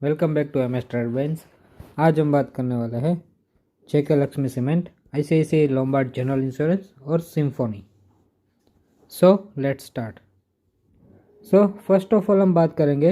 Welcome back to MS trade bens. आज हम बात करने वाले हैं JK Lakshmi cement, ICICI Lombard general insurance और Symphony. So let's start. First of all हम बात करेंगे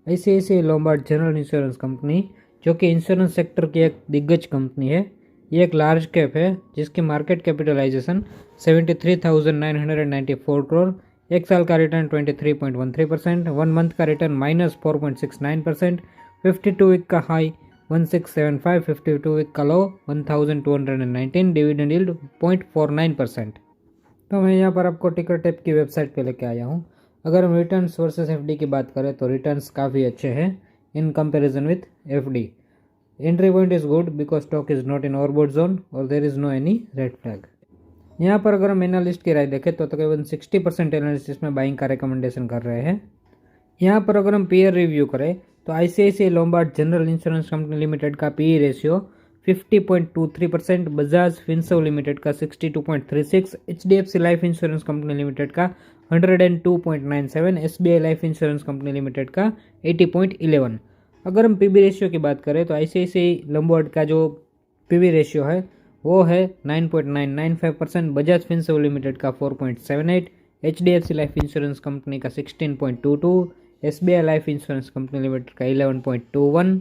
ICICI Lombard general insurance company, जो कि इंश्योरेंस सेक्टर की एक दिग्गज कंपनी है। ये एक लार्ज कैप है जिसकी मार्केट कैपिटलाइजेशन 73,994 करोड़, एक साल का रिटर्न 23.13%, 1 मंथ का रिटर्न -4.69%, 52 वीक का हाई 1675, 52 वीक का लो 1219, डिविडेंड यील्ड 0.49%। तो मैं यहाँ पर आपको टिकर टेप की वेबसाइट पे लेके आया हूँ। अगर हम रिटर्न्स वर्सेस एफडी की बात करें तो रिटर्न्स काफ़ी अच्छे हैं in comparison with FD. Entry point is good because stock is not in overbought zone और there is no any red flag. यहाँ पर अगर हम एनालिस्ट की राय देखें तो तकरीबन 60% एनालिस्ट इसमें बाइंग का रिकमेंडेशन कर रहे हैं। यहाँ पर अगर हम पीयर रिव्यू करें तो ICICI Lombard general insurance company limited का PE ratio 50.23%, Bajaj Finserv limited का 62.36, HDFC life insurance company limited का 102.97, SBI life insurance company limited का 80.11। अगर हम पीबी रेशियो की बात करें तो आईसीआईसीआई लोम्बार्ड का जो पीबी रेशियो है वो है 9.995%, बजाज फिनसर्व लिमिटेड का 4.78, एचडीएफसी लाइफ इंश्योरेंस कंपनी का 16.22, SBI life insurance company limited का 11.21।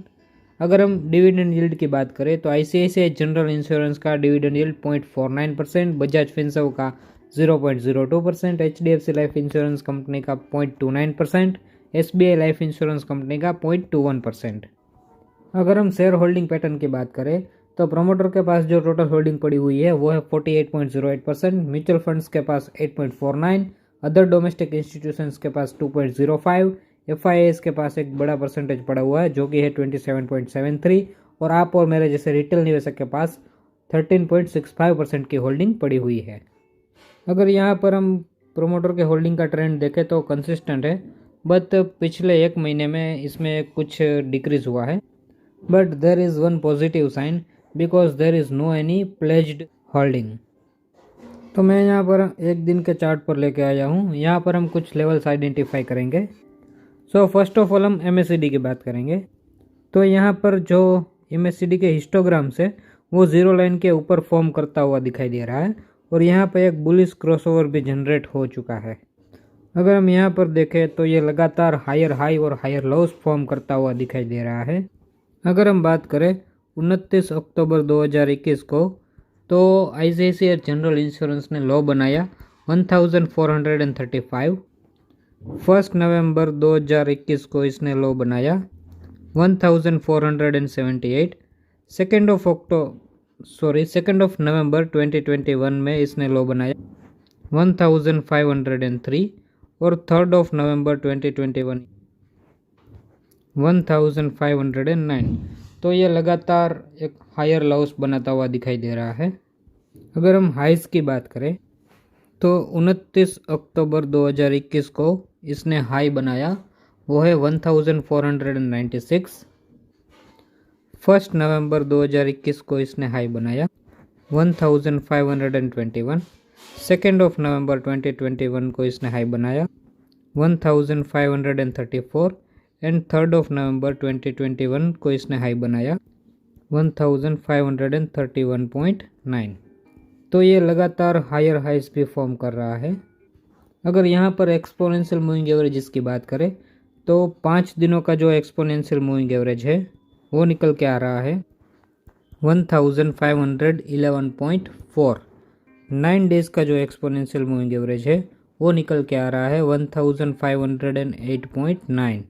अगर हम डिविडेंड यील्ड की बात करें तो आईसीआईसीआई जनरल इंश्योरेंस का डिविडेंड यील्ड 0.49%, बजाज फिनसर्व का 0.02%, एचडीएफसी लाइफ इंश्योरेंस कंपनी का 0.29%, एसबीआई लाइफ इंश्योरेंस कंपनी का 0.21%। अगर हम शेयर होल्डिंग पैटर्न की बात करें तो प्रमोटर के पास जो टोटल होल्डिंग पड़ी हुई है वो है 48.08%, म्यूचुअल फंड्स के पास 8.49, अदर डोमेस्टिक इंस्टीट्यूशंस के पास 2.05, एफआईएस के पास एक बड़ा परसेंटेज पड़ा हुआ है जो कि है 27.73, और आप और मेरे जैसे रिटेल निवेशक के पास 13.65% की होल्डिंग पड़ी हुई है। अगर यहाँ पर हम प्रोमोटर के होल्डिंग का ट्रेंड देखें तो कंसिस्टेंट है, बट पिछले एक महीने में इसमें कुछ डिक्रीज हुआ है। But there is one positive sign because there is no any pledged holding. तो मैं यहाँ पर एक दिन के चार्ट पर लेके आया हूँ। यहाँ पर हम कुछ लेवल्स आइडेंटिफाई करेंगे। फर्स्ट ऑफ ऑल हम एमएससीडी की बात करेंगे। तो यहाँ पर जो एमएससीडी के हिस्टोग्राम्स है वो जीरो लाइन के ऊपर फॉर्म करता हुआ दिखाई दे रहा है और यहाँ पर एक बुलिश क्रॉसओवर भी जनरेट हो चुका है। अगर हम यहाँ पर देखें तो ये लगातार हायर हाई और हायर लोस फॉर्म करता हुआ दिखाई दे रहा है। अगर हम बात करें 29 अक्टूबर 2021 को तो आईसीआईसीआई जनरल इंश्योरेंस ने लो बनाया 1435। 1 नवंबर 2021 को इसने लो बनाया 1478। 2 नवंबर 2021 में इसने लो बनाया 1503 और 3 नवंबर 2021 1509। तो ये लगातार एक हायर लॉस बनाता हुआ दिखाई दे रहा है। अगर हम हाइस की बात करें तो 29 अक्टूबर 2021 को इसने हाई बनाया, वो है 1496। 1 नवंबर 2021 को इसने हाई बनाया 1521। 2 नवंबर 2021 को इसने हाई बनाया 1534 एंड 3 नवंबर 2021 को इसने हाई बनाया 1531.9। तो ये लगातार हायर हाइस भी फॉर्म कर रहा है। अगर यहाँ पर एक्सपोनेंशियल मूविंग एवरेज की बात करें तो 5 दिनों का जो एक्सपोनेंशियल मूविंग एवरेज है वो निकल के आ रहा है 1511.4। 9 डेज का जो एक्सपोनेंशियल मूविंग एवरेज है वो निकल के आ रहा है 1508.9।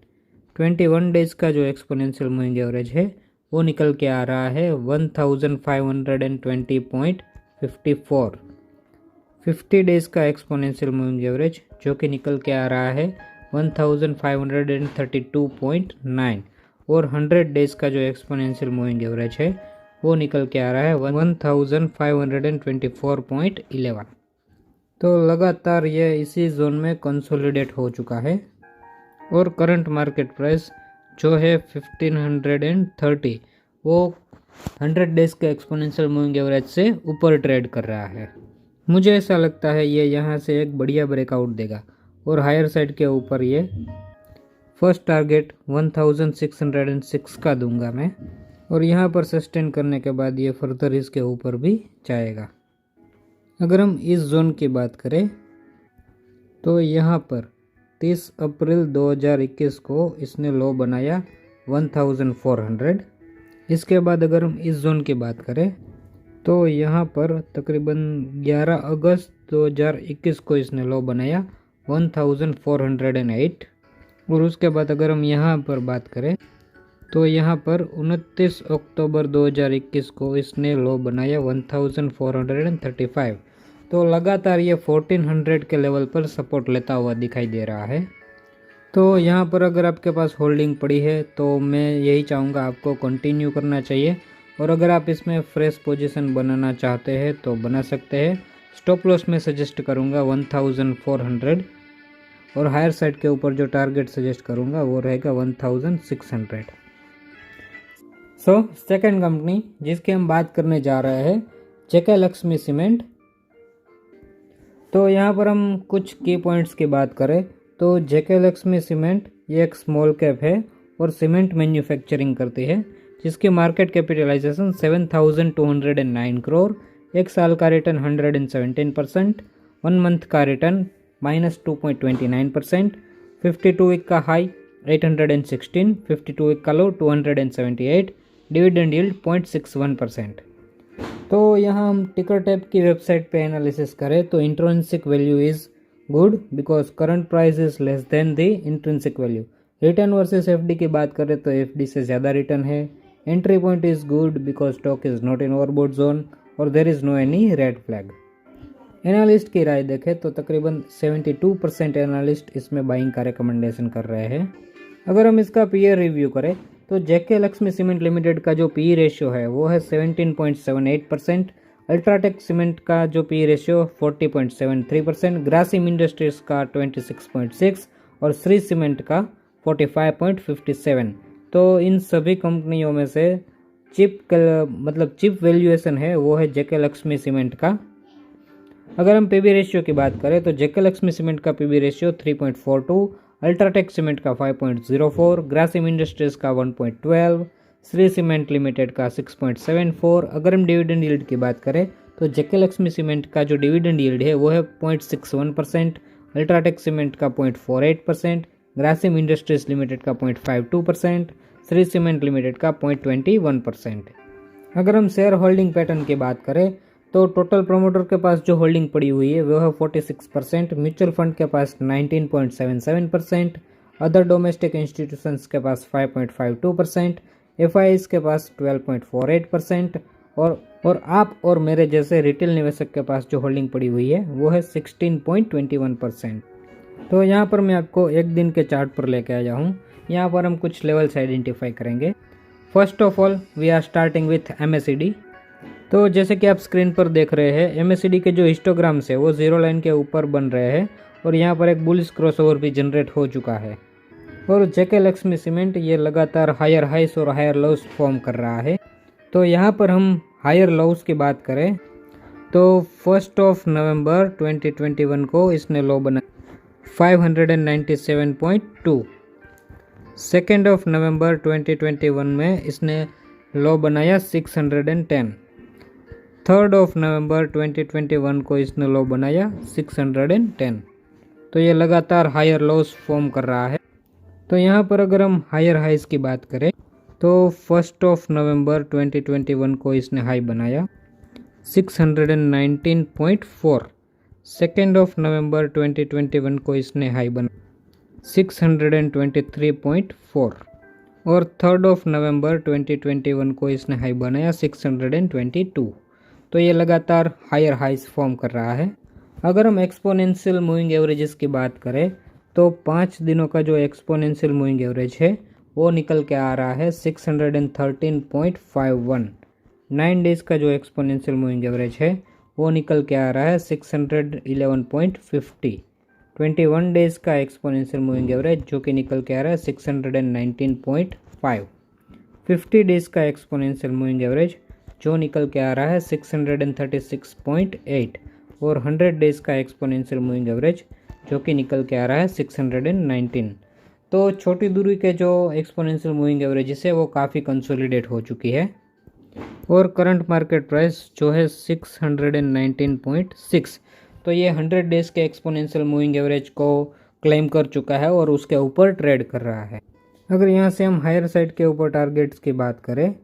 21 डेज का जो एक्सपोनेंशियल मूविंग एवरेज है वो निकल के आ रहा है 1520.54। 50 डेज का एक्सपोनेंशियल मूविंग एवरेज जो कि निकल के आ रहा है 1532.9, और 100 डेज का जो एक्सपोनेंशियल मूविंग एवरेज है वो निकल के आ रहा है 1524.11। तो लगातार ये इसी जोन में कंसोलिडेट हो चुका है और करंट मार्केट प्राइस जो है 1530 वो 100 डेज के एक्सपोनेंशियल मूविंग एवरेज से ऊपर ट्रेड कर रहा है। मुझे ऐसा लगता है ये यहाँ से एक बढ़िया ब्रेकआउट देगा और हायर साइड के ऊपर ये फर्स्ट टारगेट 1606 का दूंगा मैं, और यहाँ पर सस्टेन करने के बाद ये फर्दर इसके ऊपर भी जाएगा। अगर हम इस जोन की बात करें तो यहाँ पर 30 अप्रैल 2021 को इसने लो बनाया 1400। इसके बाद अगर हम इस जोन की बात करें तो यहाँ पर तकरीबन 11 अगस्त 2021 को इसने लो बनाया 1408। और उसके बाद अगर हम यहाँ पर बात करें तो यहाँ पर 29 अक्टूबर 2021 को इसने लो बनाया 1435। तो लगातार ये 1400 के लेवल पर सपोर्ट लेता हुआ दिखाई दे रहा है। तो यहाँ पर अगर आपके पास होल्डिंग पड़ी है तो मैं यही चाहूँगा आपको कंटिन्यू करना चाहिए, और अगर आप इसमें फ्रेश पोजीशन बनाना चाहते हैं तो बना सकते हैं। स्टॉप लॉस में सजेस्ट करूँगा 1400, और हायर साइड के ऊपर जो टारगेट सजेस्ट करूँगा वो रहेगा 1600। सेकंड कंपनी जिसकी हम बात करने जा रहे हैं जेके लक्ष्मी सीमेंट। तो यहाँ पर हम कुछ की पॉइंट्स की बात करें तो जेके लक्ष्मी सीमेंट ये एक स्मॉल कैप है और सीमेंट मैन्युफैक्चरिंग करती है, जिसकी मार्केट कैपिटलाइजेशन 7209 करोड़, एक साल का रिटर्न 117%, 1 मंथ का रिटर्न -2.29%, 52 वीक का हाई 816, 52 वीक का लो 278, डिविडेंड यील्ड 0.61%। तो यहाँ हम टिकर टैप की वेबसाइट पे एनालिसिस करें तो intrinsic value is good because current price is less than the intrinsic value. Return versus FD की बात करें तो एफडी से ज़्यादा रिटर्न है। Entry point is good because stock is not in overbought zone और there is no any red flag. Analyst की राय देखें तो तकरीबन 72% एनालिस्ट इसमें बाइंग का रिकमेंडेशन कर रहे हैं। अगर हम इसका पीए रिव्यू करें तो जेके लक्ष्मी सीमेंट लिमिटेड का जो पी रेशियो है वो है 17.78%, अल्ट्राटेक सीमेंट का जो पी रेशियो 40.73%, ग्रासिम इंडस्ट्रीज का 26.6 और श्री सीमेंट का 45.57। तो इन सभी कंपनियों में से चिप वैल्यूएशन है वो है जेके लक्ष्मी सीमेंट का। अगर हम पीबी रेशियो की बात करें तो जेके लक्ष्मी सीमेंट का पीबी रेशियो 3.42, अल्ट्राटेक सीमेंट का 5.04, ग्रासिम इंडस्ट्रीज का 1.12, श्री सीमेंट लिमिटेड का 6.74। अगर हम डिविडेंड यील्ड की बात करें तो जेके लक्ष्मी सीमेंट का जो डिविडेंड यील्ड है वो है 0.61%, अल्ट्राटेक सीमेंट का 0.48%, ग्रासिम इंडस्ट्रीज लिमिटेड का 0.52%, श्री सीमेंट लिमिटेड का 0.21%। अगर हम शेयर होल्डिंग पैटर्न की बात करें तो टोटल प्रमोटर के पास जो होल्डिंग पड़ी हुई है वो है 46%, म्यूचुअल फंड के पास 19.77%, अदर डोमेस्टिक इंस्टीट्यूशंस के पास 5.52%, एफआईआईज के पास 12.48% और आप और मेरे जैसे रिटेल निवेशक के पास जो होल्डिंग पड़ी हुई है वो है 16.21%। तो यहाँ पर मैं आपको एक दिन के चार्ट पर लेके आया हूँ। यहाँ पर हम कुछ लेवल्स आइडेंटिफाई करेंगे। First of all we are starting with MACD. तो जैसे कि आप स्क्रीन पर देख रहे हैं एमएसीडी के जो हिस्टोग्राम्स है वो जीरो लाइन के ऊपर बन रहे हैं और यहाँ पर एक बुलिश क्रॉसओवर भी जनरेट हो चुका है। और जेके लक्ष्मी सीमेंट ये लगातार हायर हाइस और हायर लोस फॉर्म कर रहा है। तो यहाँ पर हम हायर लोस की बात करें तो 1 नवंबर 2021 को इसने लो बना 597.2, 2 नवंबर 2021 में इसने लो बनाया 610, 3 नवंबर 2021 को इसने लो बनाया 610। तो ये लगातार हायर लोस फॉर्म कर रहा है। तो यहाँ पर अगर हम हायर हाइस की बात करें तो 1 नवंबर 2021 को इसने हाई बनाया 619.4, 2 नवंबर 2021 को इसने हाई बनाया 623.4 और 3 नवंबर 2021 को इसने हाई बनाया 622। तो ये लगातार हायर हाइस फॉर्म कर रहा है। अगर हम एक्सपोनेंशियल मूविंग एवरेजेस की बात करें तो 5 दिनों का जो एक्सपोनेंशियल मूविंग एवरेज है वो निकल के आ रहा है 613.51। 9 डेज़ का जो एक्सपोनेंशियल मूविंग एवरेज है वो निकल के आ रहा है 611.50। 21 डेज़ का एक्सपोनेंशियल मूविंग एवरेज जो कि निकल के आ रहा है 619.5। 50 डेज़ का एक्सपोनेंशियल मूविंग एवरेज जो निकल के आ रहा है 636.8 और 100 डेज़ का एक्सपोनेंशियल मूविंग एवरेज जो कि निकल के आ रहा है 619। तो छोटी दूरी के जो एक्सपोनेंशियल मूविंग एवरेजेस है वो काफ़ी कंसोलिडेट हो चुकी है और करंट मार्केट प्राइस जो है 619.6, तो ये 100 डेज के एक्सपोनेंशियल मूविंग एवरेज को क्लेम कर चुका है और उसके ऊपर ट्रेड कर रहा है। अगर यहाँ से हम हायर साइड के ऊपर टारगेट्स की बात करें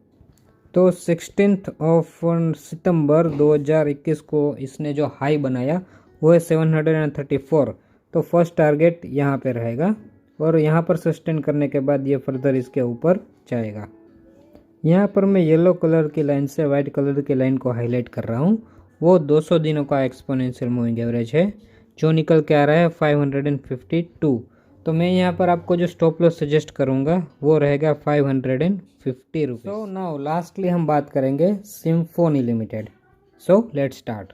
तो 16 सितंबर 2021 को इसने जो हाई बनाया वो है 734, तो फर्स्ट टारगेट यहाँ पे रहेगा और यहाँ पर सस्टेन करने के बाद ये फर्दर इसके ऊपर जाएगा। यहाँ पर मैं येलो कलर की लाइन से वाइट कलर की लाइन को हाईलाइट कर रहा हूँ, वो 200 दिनों का एक्सपोनेंशियल मूविंग एवरेज है जो निकल के आ रहा है 552। तो मैं यहाँ पर आपको जो स्टॉप लॉस सजेस्ट करूँगा वो रहेगा 550 रुपीज़। सो नाउ लास्टली हम बात करेंगे symphony limited. So let's start.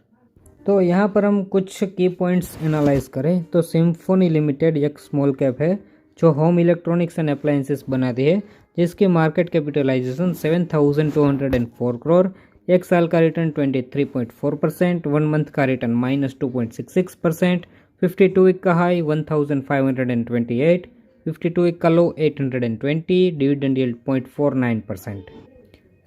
तो यहाँ पर हम कुछ की पॉइंट्स एनालाइज करें तो सिम्फोनी लिमिटेड एक स्मॉल कैप है जो होम इलेक्ट्रॉनिक्स एंड अप्लायंसेस बनाती है, जिसकी मार्केट कैपिटलाइजेशन 7,204 करोड़, एक साल का रिटर्न 23.4%, 1 मंथ का रिटर्न -2.66%, 52 वीक का हाई 1,528, 52 वीक का लो 820, डिविडेंड यील्ड 0.49%।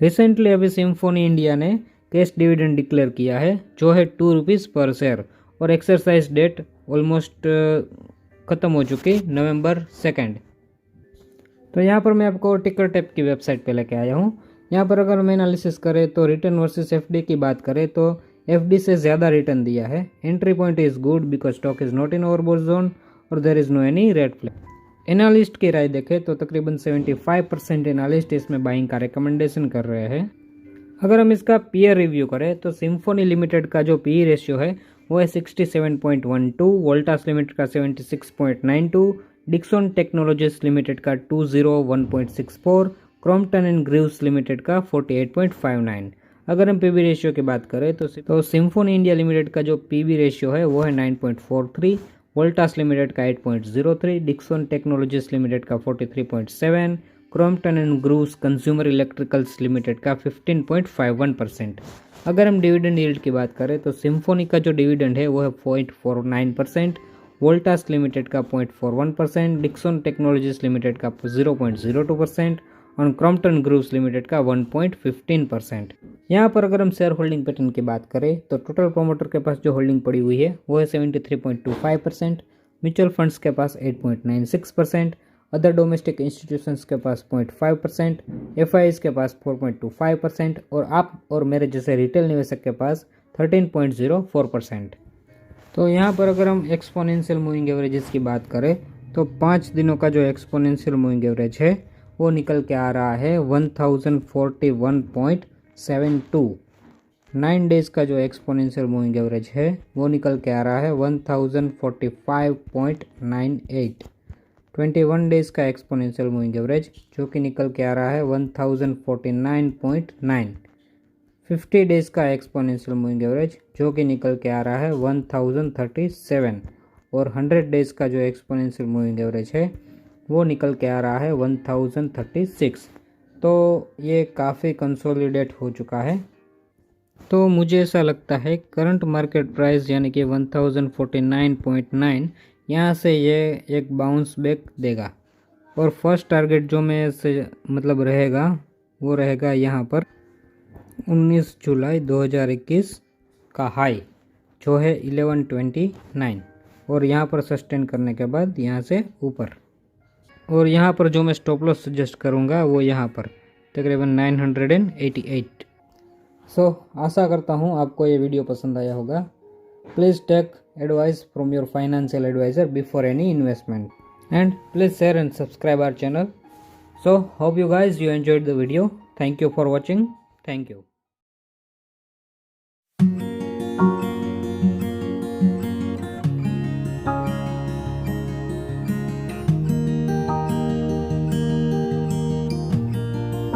रिसेंटली अभी सिम्फोनी इंडिया ने कैश डिविडेंड डिक्लेयर किया है जो है 2 रुपीज़ पर शेयर और एक्सरसाइज डेट ऑलमोस्ट ख़त्म हो चुकी नवंबर 2। तो यहाँ पर मैं आपको टिकर टैप की वेबसाइट पे लेके आया हूँ। यहाँ पर अगर मैं एनालिसिस करें तो रिटर्न वर्सेस एफडी की बात करें तो एफडी से ज़्यादा रिटर्न दिया है। Entry point is good because stock is not in overbought zone और there is no any red flag. Analyst की राय देखें तो तकरीबन 75% एनालिस्ट इसमें बाइंग का रिकमेंडेशन कर रहे हैं। अगर हम इसका पीयर रिव्यू करें तो सिम्फोनी लिमिटेड का जो पी रेशियो है वो है 67.12, वोल्टास लिमिटेड का 76.92, डिक्सन टेक्नोलॉजीज लिमिटेड का 201.64, क्रॉम्पटन एंड ग्रीव्स लिमिटेड का 48.59। अगर हम पीबी रेशियो की बात करें तो सिम्फोनी इंडिया लिमिटेड का जो पीबी रेशियो है वो है 9.43, वोल्टास लिमिटेड का 8.03, डिक्सन टेक्नोलॉजीज लिमिटेड का 43.7, Crompton and Greaves consumer electricals limited का 15.51%। अगर हम डिविडेंड यील्ड की बात करें तो सिम्फोनी का जो डिविडेंड है वो है 0.49%, वोल्टास लिमिटेड का 0.41%, डिक्सन टेक्नोलॉजीज लिमिटेड का 0.02% और क्रॉम्पटन ग्रूव्स लिमिटेड का 1.15%। यहाँ पर अगर हम शेयर होल्डिंग पैटर्न की बात करें तो टोटल प्रोमोटर के पास जो होल्डिंग पड़ी हुई है वो है 73.25%, म्यूचुअल फंड्स के पास 8.96%, अदर डोमेस्टिक इंस्टीट्यूशंस के पास 0.5%, एफआईज के पास 4.25% और आप और मेरे जैसे रिटेल निवेशक के पास 13.04%। तो यहाँ पर अगर हम एक्सपोनेंशियल मूविंग एवरेजेस की बात करें तो 5 दिनों का जो एक्सपोनेंशियल मूविंग एवरेज है वो निकल के आ रहा है 1041.72। 9 डेज़ का जो एक्सपोनेंशियल मूविंग एवरेज है वो निकल के आ रहा है 1045.98। 21 डेज़ का एक्सपोनेंशियल मूविंग एवरेज जो कि निकल के आ रहा है 1049.9। 50 डेज़ का एक्सपोनेंशियल मूविंग एवरेज जो कि निकल के आ रहा है 1037 और 100 डेज़ का जो एक्सपोनेंशियल मूविंग एवरेज है वो निकल के आ रहा है 1036। तो ये काफ़ी कंसोलिडेट हो चुका है। तो मुझे ऐसा लगता है करंट मार्केट प्राइस यानी कि 1049.9 यहाँ से ये एक बाउंस बैक देगा और फर्स्ट टारगेट जो मैं से मतलब रहेगा वो रहेगा यहाँ पर 19 जुलाई 2021 का हाई जो है 1129 और यहाँ पर सस्टेन करने के बाद यहाँ से ऊपर। और यहाँ पर जो मैं स्टॉप लॉस सजेस्ट करूँगा वो यहाँ पर तकरीबन 988। सो आशा करता हूँ आपको ये वीडियो पसंद आया होगा। Please take advice from your financial advisor before any investment and please share and subscribe our channel. So hope you guys you enjoyed the video. Thank you for watching. Thank you.